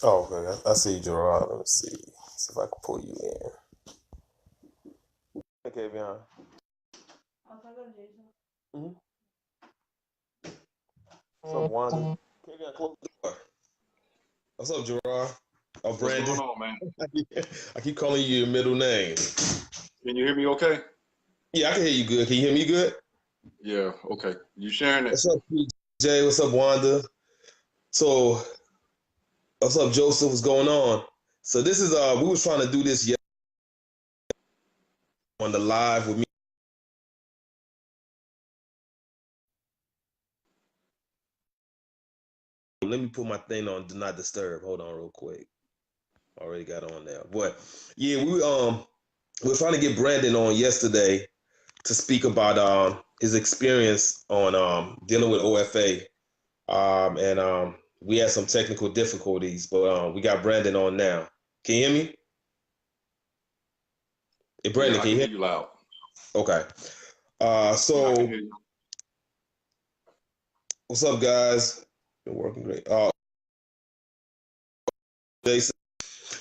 Oh, okay. I see you, Gerard. Let me see. See if I can pull you in. Okay, Vian. Mm-hmm. What's up, Wanda? Kevion, close the door. What's up, Gerard? Oh, What's Brandon. going on, man? I keep calling you your middle name. Can you hear me okay? Yeah, I can hear you good. Can you hear me good? Yeah, okay. You sharing it? What's up, PJ? What's up, Wanda? So, what's up, Joseph? What's going on? So this is we was trying to do this on the live with me. Let me put my thing on do not disturb. Hold on real quick. Already got on there. But yeah, we were trying to get Brandon on yesterday to speak about his experience on dealing with OFA. And we had some technical difficulties, but we got Brandon on now. Can you hear me? Hey, Yeah, Brandon, I can you can hear hear you loud. me? Okay. Yeah, I can So hear you. what's up, guys? Been working great. Jason.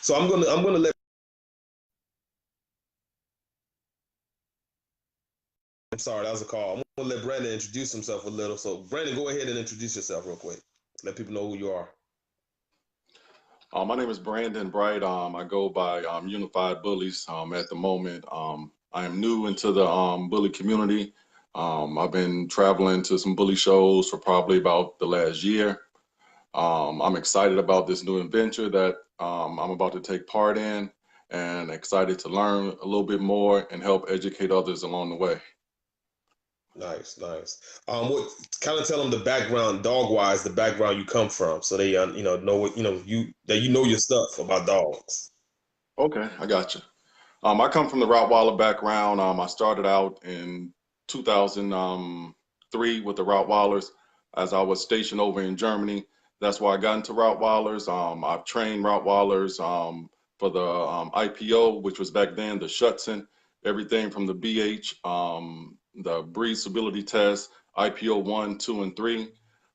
So I'm gonna let. I'm sorry, that was a call. I'm gonna let Brandon introduce himself a little. So Brandon, go ahead and introduce yourself real quick. Let people know who you are. My name is Brandon Bright. I go by Unified Bullies at the moment. I am new into the bully community. I've been traveling to some bully shows for probably about the last year. I'm excited about this new adventure that I'm about to take part in and excited to learn a little bit more and help educate others along the way. Nice, nice. What kind of tell them the background, dog wise, the background you come from, so they know what you know your stuff about dogs. Okay, I got you. I come from the Rottweiler background. I started out in 2003 with the Rottweilers as I was stationed over in Germany. That's why I got into Rottweilers. I've trained Rottweilers for the IPO, which was back then the Schutzen, everything from the BH, the breed stability test, IPO 1, 2, and 3.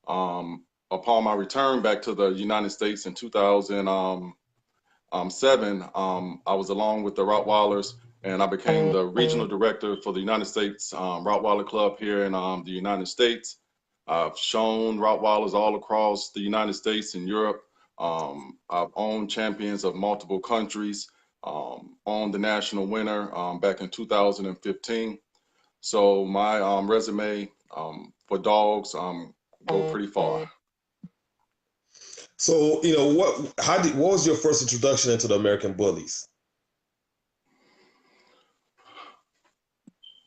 Upon my return back to the United States in 2007, I was along with the Rottweilers, and I became the regional director for the United States Rottweiler Club here in the United States. I've shown Rottweilers all across the United States and Europe. I've owned champions of multiple countries, owned the national winner back in 2015. So my resume for dogs go pretty far. So what was your first introduction into the American Bullies?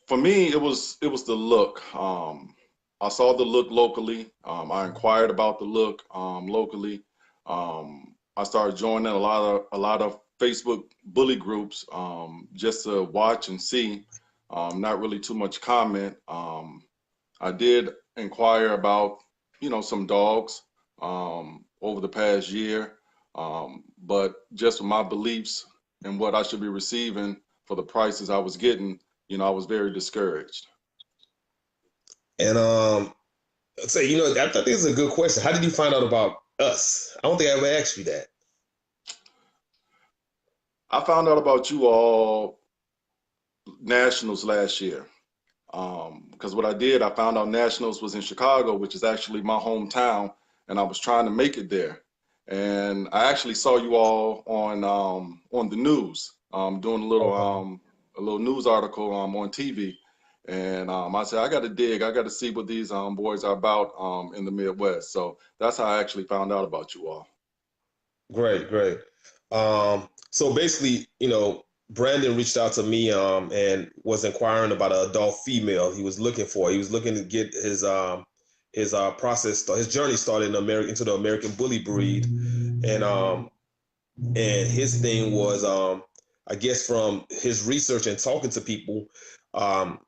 For me, it was the look. I saw the look locally. I inquired about the look locally. I started joining a lot of Facebook bully groups just to watch and see. Not really too much comment. I did inquire about some dogs over the past year, but just with my beliefs and what I should be receiving for the prices I was getting, I was very discouraged. And say I thought this is a good question. How did you find out about us? I don't think I ever asked you that. I found out about you all nationals last year. Because what I did, I found out nationals was in Chicago, which is actually my hometown, and I was trying to make it there. And I actually saw you all on the news, doing Okay. a little news article on TV. And I said, I got to dig. I got to see what these boys are about in the Midwest. So that's how I actually found out about you all. Great, great. So basically, Brandon reached out to me and was inquiring about an adult female he was looking for. He was looking to get his journey started in America into the American bully breed. And his thing was I guess from his research and talking to people, um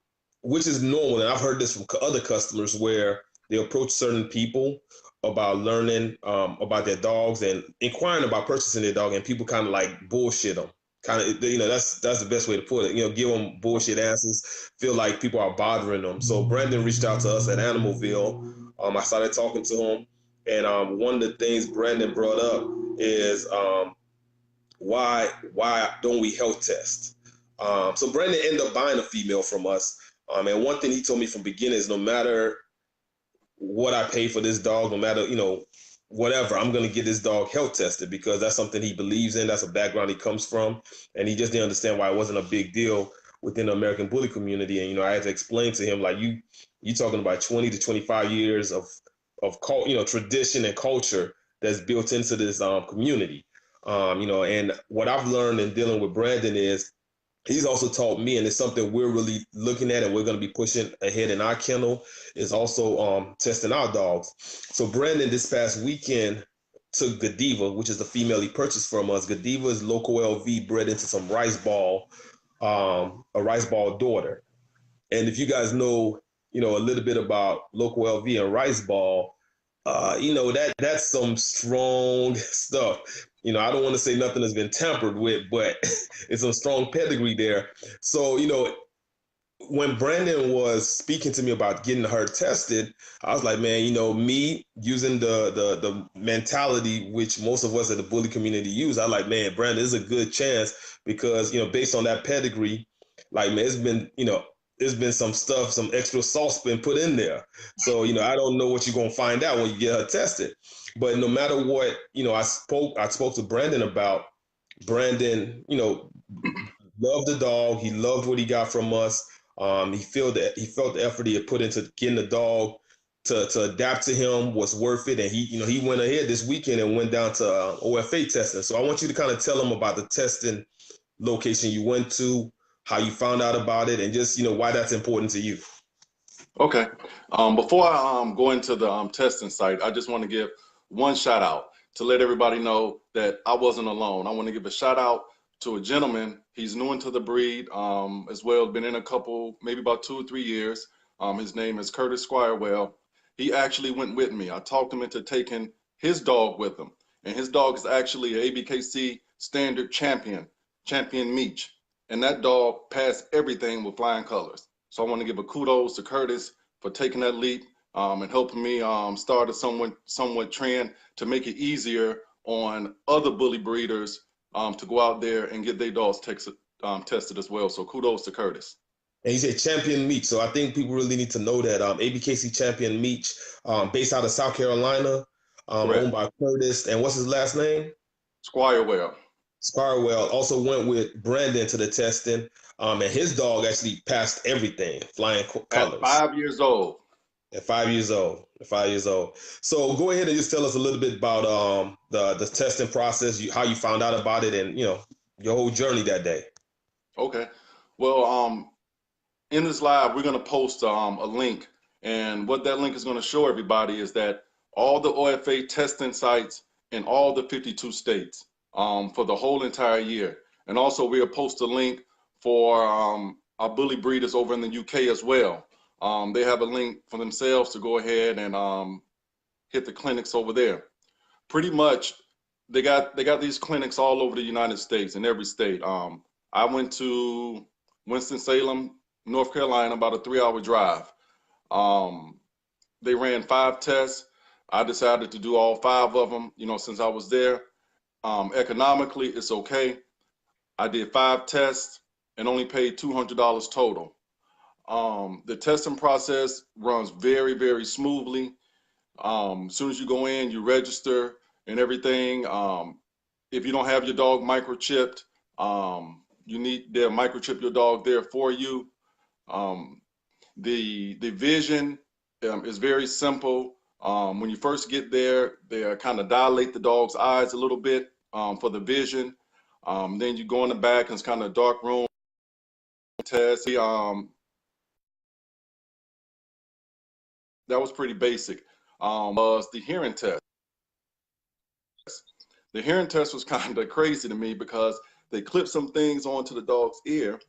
which is normal, and I've heard this from other customers where they approach certain people about learning about their dogs and inquiring about purchasing their dog, and people kind of like bullshit them, kind of, that's the best way to put it, give them bullshit answers, feel like people are bothering them. So Brandon reached out to us at Animalville. I started talking to him, And one of the things Brandon brought up is why don't we health test? So Brandon ended up buying a female from us. And one thing he told me from beginning is no matter what I pay for this dog, no matter, whatever, I'm going to get this dog health tested because that's something he believes in. That's a background he comes from. And he just didn't understand why it wasn't a big deal within the American bully community. And, I had to explain to him, like, you talking about 20 to 25 years of tradition and culture that's built into this community. And what I've learned in dealing with Brandon is he's also taught me, and it's something we're really looking at and we're going to be pushing ahead in our kennel, is also testing our dogs. So Brandon this past weekend took Godiva, which is the female he purchased from us. Godiva is local LV bred into some rice ball, a rice ball daughter. And if you guys know, a little bit about local LV and rice ball, that's some strong stuff. I don't want to say nothing has been tampered with, but it's some strong pedigree there. So, when Brandon was speaking to me about getting her tested, I was like, man, me using the mentality which most of us at the bully community use, I like, man, Brandon, this is a good chance because, based on that pedigree, like, man, it's been some stuff, some extra sauce been put in there. So, I don't know what you're going to find out when you get her tested. But no matter what, I spoke to Brandon about. Brandon, loved the dog. He loved what he got from us. He felt the effort he had put into getting the dog to adapt to him was worth it. And he went ahead this weekend and went down to OFA testing. So I want you to kind of tell him about the testing location you went to, how you found out about it, and just, why that's important to you. Okay. Before I go into the testing site, I just want to give one shout out to let everybody know that I wasn't alone. I want to give a shout out to a gentleman. He's new into the breed as well, been in a couple, maybe about 2 or 3 years. His name is Curtis Squirewell. He actually went with me. I talked him into taking his dog with him. And his dog is actually an ABKC standard champion Meech. And that dog passed everything with flying colors. So I want to give a kudos to Curtis for taking that leap and helping me start a somewhat trend to make it easier on other bully breeders to go out there and get their dogs tested as well. So kudos to Curtis. And he said Champion Meech. So I think people really need to know that ABKC Champion Meech, based out of South Carolina, owned by Curtis. And what's his last name? Squirewell. Squirewell also went with Brandon to the testing. And his dog actually passed everything, flying colors. At 5 years old. At 5 years old. At 5 years old. So go ahead and just tell us a little bit about the testing process, how you found out about it, and your whole journey that day. Okay. Well, in this live, we're going to post a link, and what that link is going to show everybody is that all the OFA testing sites in all the 52 states for the whole entire year. And also we'll post a link for our bully breeders over in the UK as well. They have a link for themselves to go ahead and hit the clinics over there. Pretty much, they got these clinics all over the United States, in every state. I went to Winston-Salem, North Carolina, about a 3-hour drive. They ran 5 tests. I decided to do all 5 of them, since I was there. Economically, it's okay. I did 5 tests and only paid $200 total. The testing process runs very, very smoothly. As soon as you go in, you register and everything. If you don't have your dog microchipped, they'll microchip your dog there for you. The vision is very simple. When you first get there, they kind of dilate the dog's eyes a little bit for the vision. Then you go in the back and it's kind of a dark room test. That was pretty basic. Was the hearing test. The hearing test was kind of crazy to me because they clipped some things onto the dog's ear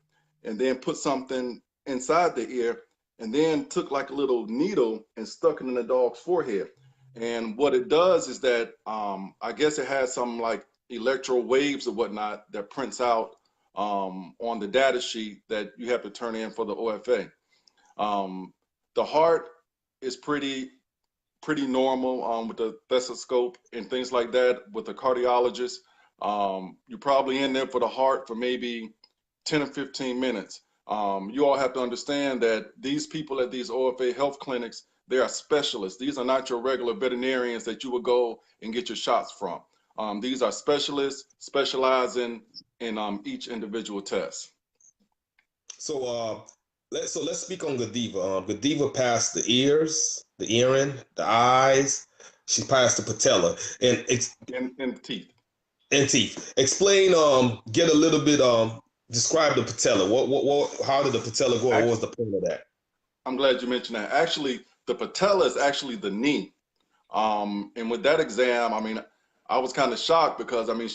and then put something inside the ear and then took like a little needle and stuck it in the dog's forehead. And what it does is that I guess it has some like electro waves or whatnot that prints out on the data sheet that you have to turn in for the OFA. The heart is pretty pretty normal with the stethoscope and things like that with the cardiologist. You're probably in there for the heart for maybe 10 or 15 minutes. You all have to understand that these people at these OFA health clinics, they are specialists. These are not your regular veterinarians that you would go and get your shots from. These are specialists specializing in each individual test. So let's speak on Godiva. Godiva passed the ears, the earring, the eyes. She passed the patella and Teeth. And teeth. Explain. Get a little bit. Describe the patella. What? How did the patella go? What was the point of that? I'm glad you mentioned that. Actually, the patella is actually the knee. And with that exam, I mean, I was kind of shocked because I mean,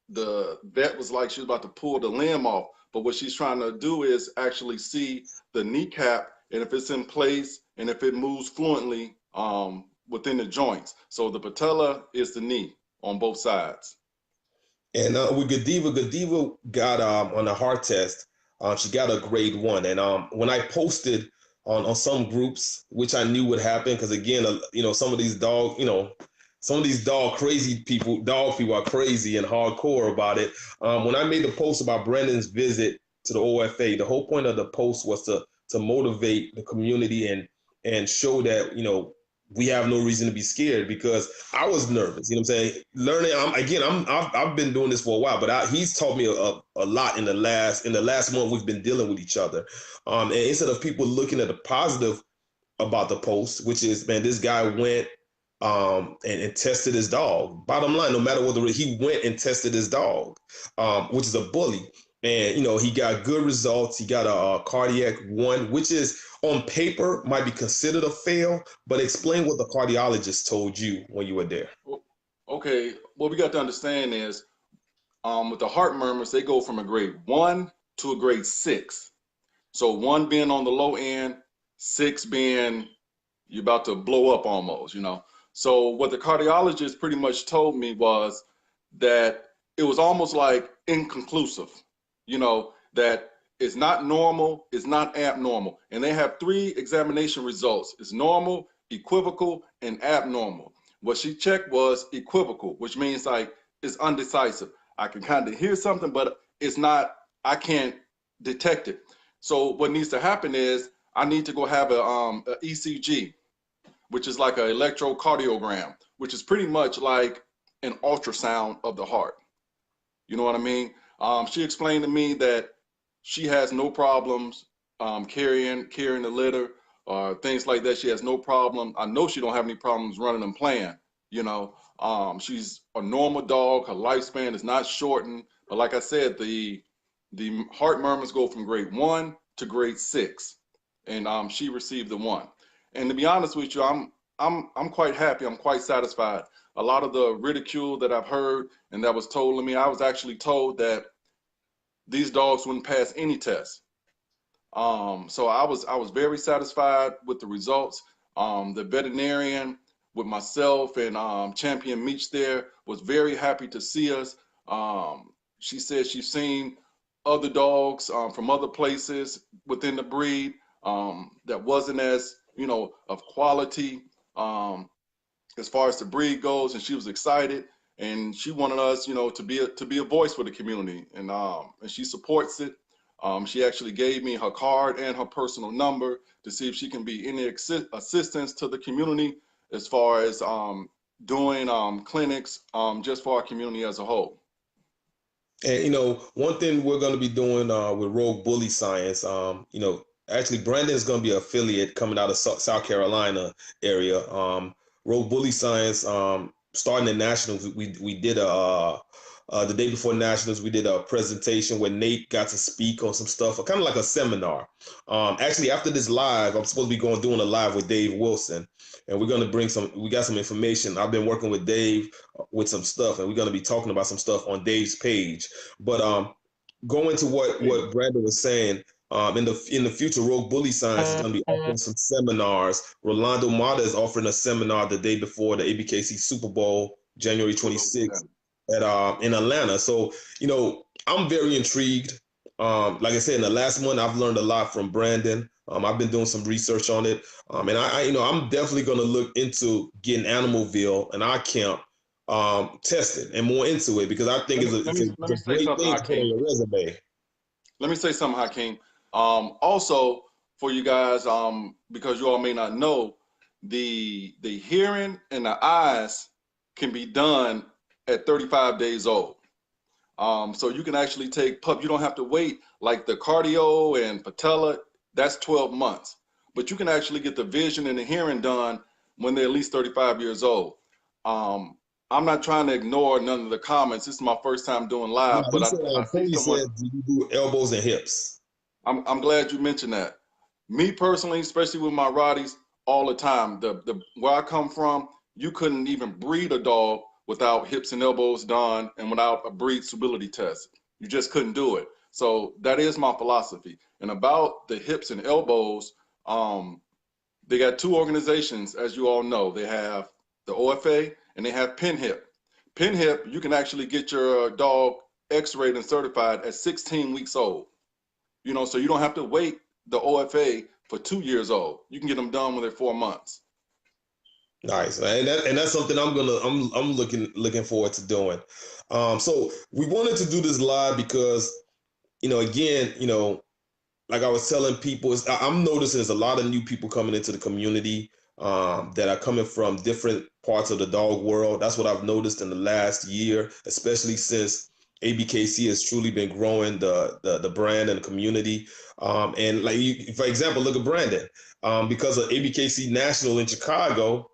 the vet was like she was about to pull the limb off. But what she's trying to do is actually see the kneecap and if it's in place and if it moves fluently within the joints. So the patella is the knee on both sides. And with Godiva got on a heart test, she got a grade 1. And when I posted on some groups, which I knew would happen, because again, some of these dog people are crazy and hardcore about it. When I made the post about Brandon's visit to the OFA, the whole point of the post was to motivate the community and show that, we have no reason to be scared, because I was nervous. You know what I'm saying? Learning. I've been doing this for a while, but he's taught me a lot in the last month we've been dealing with each other. And instead of people looking at the positive about the post, which is, man, this guy went and tested his dog. Bottom line, no matter what he went and tested his dog, which is a bully. And, he got good results. He got a cardiac 1, which is on paper might be considered a fail, but explain what the cardiologist told you when you were there. Okay, what we got to understand is with the heart murmurs, they go from a grade 1 to a grade 6. So 1 being on the low end, 6 being you're about to blow up almost, So what the cardiologist pretty much told me was that it was almost like inconclusive, that it's not normal, it's not abnormal. And they have 3 examination results. It's normal, equivocal, and abnormal. What she checked was equivocal, which means like it's undecisive. I can kind of hear something, but it's not, I can't detect it. So what needs to happen is I need to go have a ECG, which is like an electrocardiogram, which is pretty much like an ultrasound of the heart. You know what I mean? She explained to me that she has no problems carrying the litter or things like that. She has no problem. I know she don't have any problems running and playing. She's a normal dog. Her lifespan is not shortened. But like I said, the heart murmurs go from grade 1 to grade 6, and she received the 1. And to be honest with you, I'm quite happy. I'm quite satisfied. A lot of the ridicule that I've heard and that was told to me, I was actually told that these dogs wouldn't pass any test. So I was very satisfied with the results. The veterinarian with myself and Champion Meach there was very happy to see us. She said she's seen other dogs from other places within the breed that wasn't as, of quality as far as the breed goes, and she was excited. And she wanted us, to be a voice for the community, and she supports it. She actually gave me her card and her personal number to see if she can be any assistance to the community as far as doing clinics just for our community as a whole. And one thing we're going to be doing with Rogue Bully Science, actually Brandon is going to be an affiliate coming out of South Carolina area. Rogue Bully Science. Starting the nationals, we did the day before nationals, we did a presentation where Nate got to speak on some stuff, kind of like a seminar. Actually, after this live, I'm supposed to be doing a live with Dave Wilson, and we're going to we got some information. I've been working with Dave with some stuff, and we're going to be talking about some stuff on Dave's page. But going to what Brandon was saying, in the future, Rogue Bully Science is going to be offering some seminars. Rolando Mata is offering a seminar the day before the ABKC Super Bowl, January 26th, in Atlanta. So, I'm very intrigued. Like I said, in the last month, I've learned a lot from Brandon. I've been doing some research on it, and I'm definitely going to look into getting Animalville and our camp tested and more into it, because I think it's Let me a say great something, thing to put on Hakeem. your resume. Let me say something, Hakeem. Also, for you guys, because you all may not know, the hearing and the eyes can be done at 35 days old. So you can actually take pup. You don't have to wait like the cardio and patella. That's 12 months. But you can actually get the vision and the hearing done when they're at least 35 years old. I'm not trying to ignore none of the comments. This is my first time doing No, live, but he said, I see Cody someone. said, do you do elbows and hips? I'm glad you mentioned that. Me personally, especially with my Rotties, all the time. The where I come from, you couldn't even breed a dog without hips and elbows done and without a breed suitability test. You just couldn't do it. So that is my philosophy. And about the hips and elbows, they got two organizations, as you all know. They have the OFA and they have PinHip. PinHip, you can actually get your dog x-rayed and certified at 16 weeks old. So you don't have to wait the OFA for 2 years old. You can get them done when they're 4 months. Nice, and that's something I'm looking forward to doing. So we wanted to do this live because, again, like I was telling people, I'm noticing there's a lot of new people coming into the community that are coming from different parts of the dog world. That's what I've noticed in the last year, especially since ABKC has truly been growing the brand and the community. And like for example, look at Brandon. Because of ABKC National in Chicago,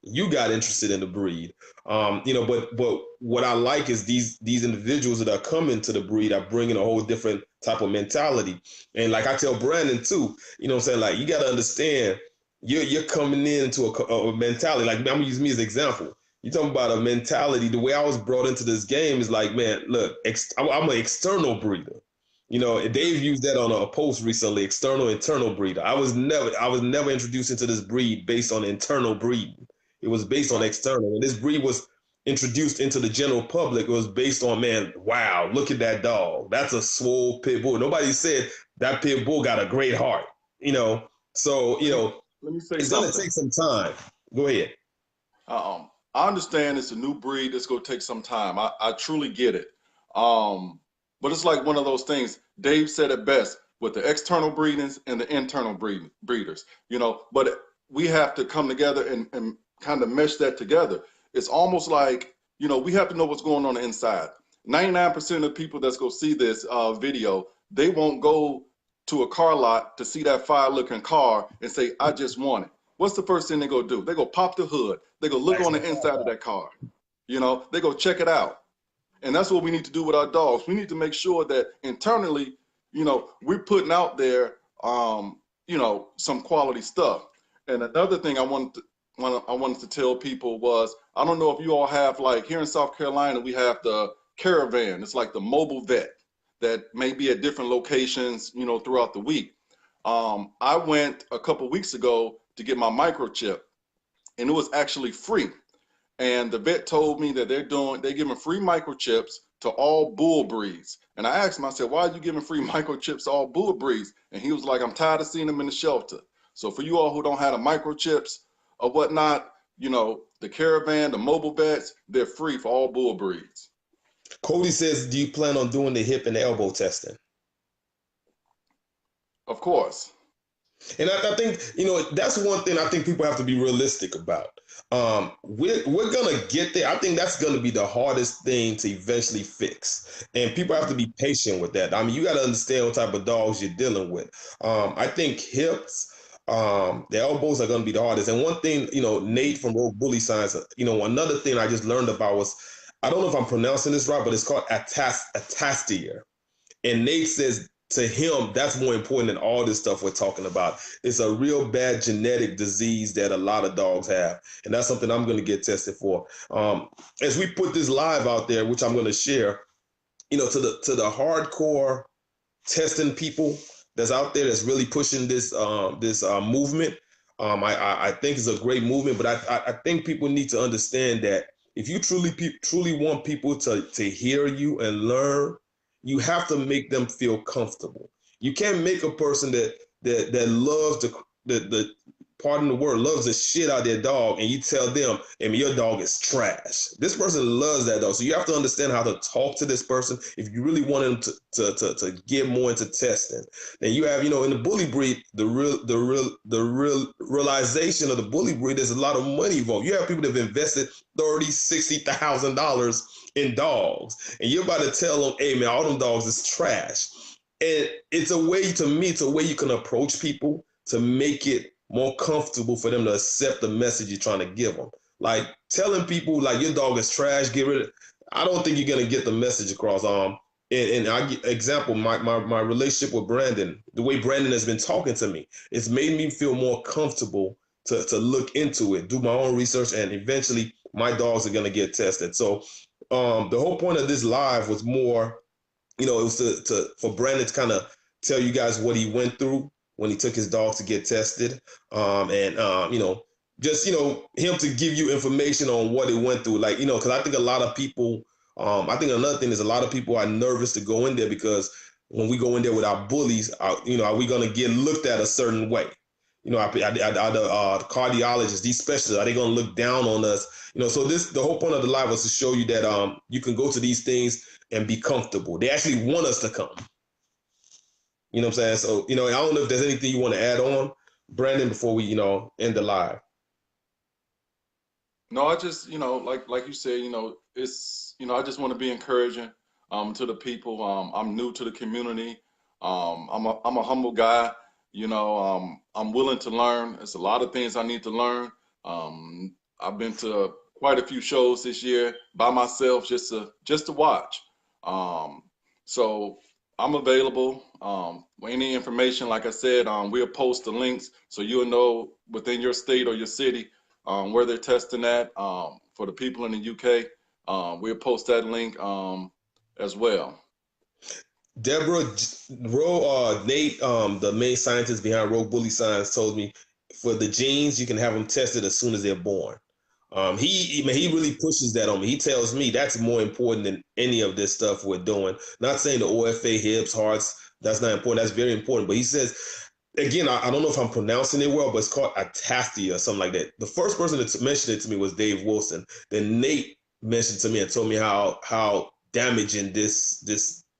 you got interested in the breed. But what I like is these individuals that are coming to the breed are bringing a whole different type of mentality. And like I tell Brandon too, what I'm saying, like, you got to understand, you're coming into a mentality. Like, I'm gonna use me as an example. You're talking about a mentality. The way I was brought into this game is like, man, look, I'm an external breeder. Dave used that on a post recently, external, internal breeder. I was never introduced into this breed based on internal breeding. It was based on external. When this breed was introduced into the general public, it was based on, man, wow, look at that dog. That's a swole pit bull. Nobody said that pit bull got a great heart. So Let me say it's gonna something. take some time. Go ahead. I understand it's a new breed. It's going to take some time. I truly get it. But it's like one of those things. Dave said it best with the external breedings and the internal breeders. But we have to come together and kind of mesh that together. It's almost like, we have to know what's going on the inside. 99% of the people that's going to see this video, they won't go to a car lot to see that fire-looking car and say, I just want it. What's the first thing they go do? They go pop the hood. They go look on the inside of that car. They go check it out. And that's what we need to do with our dogs. We need to make sure that internally, we're putting out there, some quality stuff. And another thing I wanted to tell people was, I don't know if you all have, like here in South Carolina, we have the Caravan. It's like the mobile vet that may be at different locations, throughout the week. I went a couple weeks ago to get my microchip, and it was actually free. And the vet told me that they're giving free microchips to all bull breeds. And I asked him, I said, why are you giving free microchips to all bull breeds? And he was like, I'm tired of seeing them in the shelter. So for you all who don't have the microchips or whatnot, the Caravan, the mobile vets, they're free for all bull breeds. Cody says, do you plan on doing the hip and the elbow testing? Of course. And I think, that's one thing I think people have to be realistic about. We're going to get there. I think that's going to be the hardest thing to eventually fix. And people have to be patient with that. I mean, you got to understand what type of dogs you're dealing with. I think hips, the elbows are going to be the hardest. And one thing, Nate from Rogue Bully Science, another thing I just learned about was, I don't know if I'm pronouncing this right, but it's called ataxia. And Nate says, to him, that's more important than all this stuff we're talking about. It's a real bad genetic disease that a lot of dogs have. And that's something I'm going to get tested for. As we put this live out there, which I'm going to share, to the hardcore testing people that's out there that's really pushing this movement, I think it's a great movement. But I think people need to understand that if you truly want people to hear you and learn, you have to make them feel comfortable. You can't make a person that that loves the pardon the word, loves the shit out of their dog, and you tell them, I mean, your dog is trash. This person loves that dog. So you have to understand how to talk to this person if you really want them to get more into testing. Then you have, in the bully breed, the real realization of the bully breed, there's a lot of money involved. You have people that have invested $30,000-$60,000 in dogs, and you're about to tell them, hey man, all them dogs is trash. And it's a way, to me, it's a way you can approach people to make it more comfortable for them to accept the message you're trying to give them. Like telling people like your dog is trash, get rid of it. I don't think you're gonna get the message across. And I example, my relationship with Brandon, the way Brandon has been talking to me, it's made me feel more comfortable to look into it, do my own research, and eventually my dogs are gonna get tested. So the whole point of this live was more, it was for Brandon to kind of tell you guys what he went through when he took his dog to get tested. Just, him to give you information on what it went through. Like, because I think a lot of people, I think another thing is a lot of people are nervous to go in there because when we go in there with our bullies, are we going to get looked at a certain way? The cardiologists, these specialists, are they going to look down on us? So the whole point of the live was to show you that you can go to these things and be comfortable. They actually want us to come. You know what I'm saying? So, I don't know if there's anything you want to add on, Brandon, before we, end the live. No, I just, like you said, it's, I just want to be encouraging to the people. I'm new to the community. I'm a humble guy. I'm willing to learn. There's a lot of things I need to learn. I've been to quite a few shows this year by myself just to watch. So I'm available. Any information, like I said, we'll post the links so you'll know within your state or your city where they're testing at. For the people in the UK, we'll post that link as well. Deborah, Nate, the main scientist behind Rogue Bully Science, told me for the genes, you can have them tested as soon as they're born. He really pushes that on me. He tells me that's more important than any of this stuff we're doing. Not saying the OFA, hips, hearts, that's not important. That's very important. But he says, again, I don't know if I'm pronouncing it well, but it's called ataxia or something like that. The first person that mentioned it to me was Dave Wilson. Then Nate mentioned to me and told me how damaging this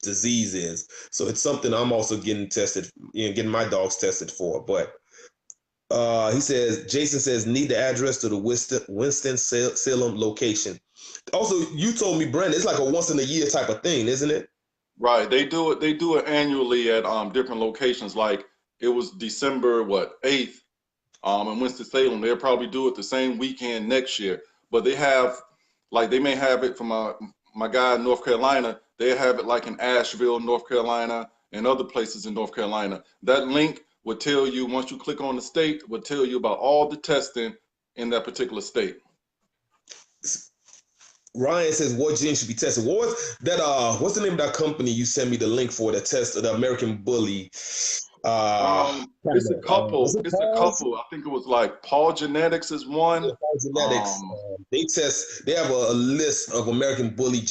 disease is. So it's something I'm also getting tested, getting my dogs tested for. But he says, Jason says, need the address to the Winston-Salem location. Also, you told me, Brandon, it's like a once in a year type of thing, isn't it? Right. They do it annually at different locations. Like it was December 8th in Winston-Salem. They'll probably do it the same weekend next year. But they have, like, they may have it for my guy in North Carolina. They have it like in Asheville, North Carolina, and other places in North Carolina. That link would tell you, once you click on the state, would tell you about all the testing in that particular state. Ryan says, what genes should be tested? What's the name of that company you sent me the link for that test the American Bully? It's a couple. It's a couple. I think it was like Paul Genetics is one. Yeah, Paul Genetics. They have a list of American Bully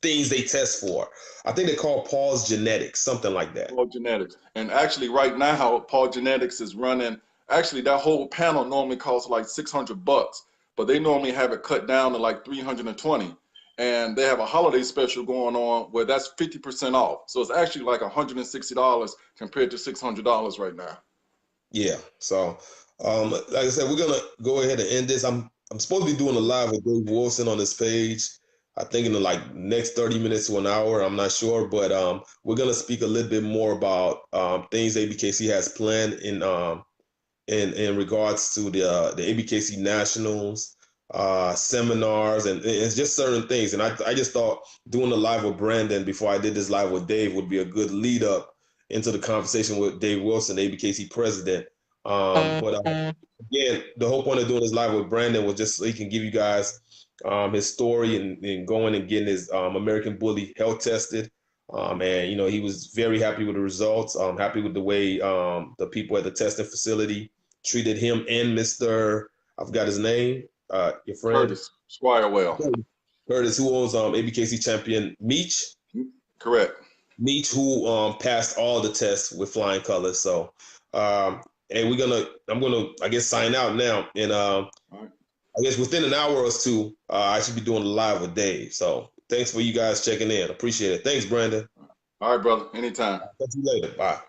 things they test for. I think they call Paul's Genetics, something like that. Paul Genetics. And actually right now, Paul Genetics is running, actually that whole panel normally costs like $600, but they normally have it cut down to like $320. And they have a holiday special going on where that's 50% off. So it's actually like $160 compared to $600 right now. Yeah. So, like I said, we're going to go ahead and end this. I'm supposed to be doing a live with Dave Wilson on this page. I think in the next 30 minutes to an hour, I'm not sure, but we're gonna speak a little bit more about things ABKC has planned in regards to the ABKC Nationals, seminars, and it's just certain things. And I just thought doing a live with Brandon before I did this live with Dave would be a good lead up into the conversation with Dave Wilson, the ABKC president. But again, the whole point of doing this live with Brandon was just so he can give you guys his story and going and getting his American Bully health tested. And, he was very happy with the results. Happy with the way the people at the testing facility treated him and Mr. I forgot his name, your friend. Curtis Squirewell. Curtis, who owns ABKC champion Meach. Correct. Meach, who passed all the tests with flying colors. So, and I'm gonna, I guess, sign out now. And All right. I guess within an hour or two, I should be doing a live with Dave. So thanks for you guys checking in. Appreciate it. Thanks, Brandon. All right, brother. Anytime. Talk to you later. Bye.